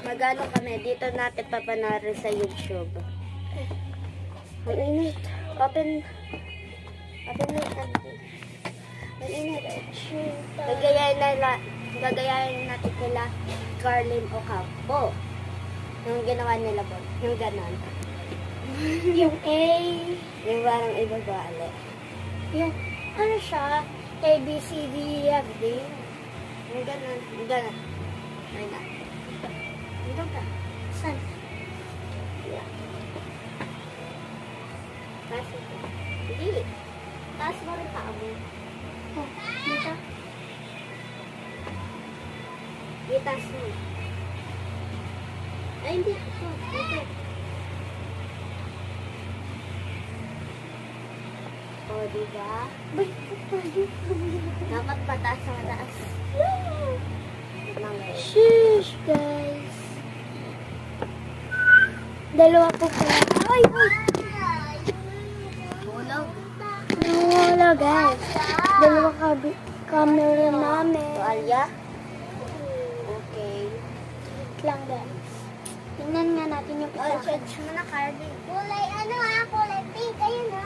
Magano kami, dito natin papanarin sa YouTube. Ang init. Open it. Ang init. Gagayahin natin kila Carlin Ocampo. Yung ginawa nila po. Yung ganon. Yung A. Yung parang ibabali. Yung, ano siya? A, B, C, D, E, F, D. Yung ganon. Yung ganon. Ayun na. Dito ka. Saan? Yeah. Taas ito. Hindi. Taas mo rin paa mo. Oh, dito. Itaas mo. Ay, hindi. Ito. Ito. O, diba? Bay, Dapat pataas sa mataas. sheesh, guys. Dalawa po pala. Ay, ay. Tulog. Wala, guys. Dalawa camera namin. Tuwalya? Okay. Wait lang, guys. Tingnan nga natin yung Oh, isa. change mo na, Carly. Kulay kulay pink. Ayun na.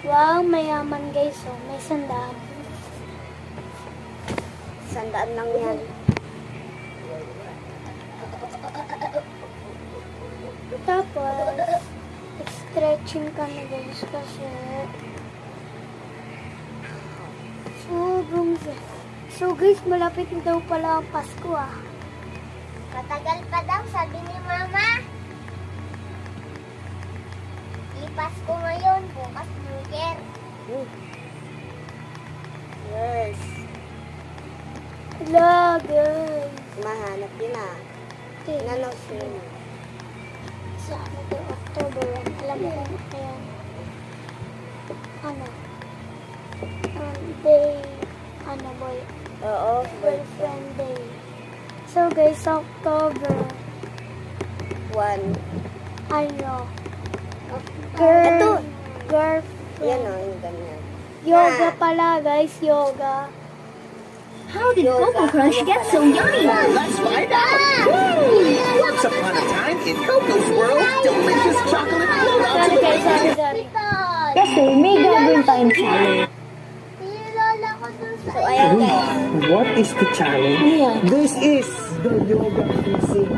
Wow, mayaman, guys. Oh, may sandaan. 100 lang yan. Tapos, stretching ka na, guys, kasi so guys, malapit na daw pala ang Pasko, ah. Matagal pa daw, sabi ni Mama. Ipas ko ngayon, bukas New Year. Yes. Hello, guys. Mahanap yun ah. Nanos yun. Sa ano to, October 1. Alam mo kung kaya ano? Day, ano boy? Oo. Boyfriend day. So guys, October, 1. ano? Ito. Girlfriend. Yan o, yung ganyan. Yoga pala, guys, yoga. How did Cocoa Crunch get so yummy? Let's find out! Once upon a time in Coco's world, delicious chocolate flowed out Sorry to guys, sorry. Kasi may gagawin tayong challenge. Nilola ko dun sa... So, ayan guys. What is the challenge? Yeah. This is the yoga physique.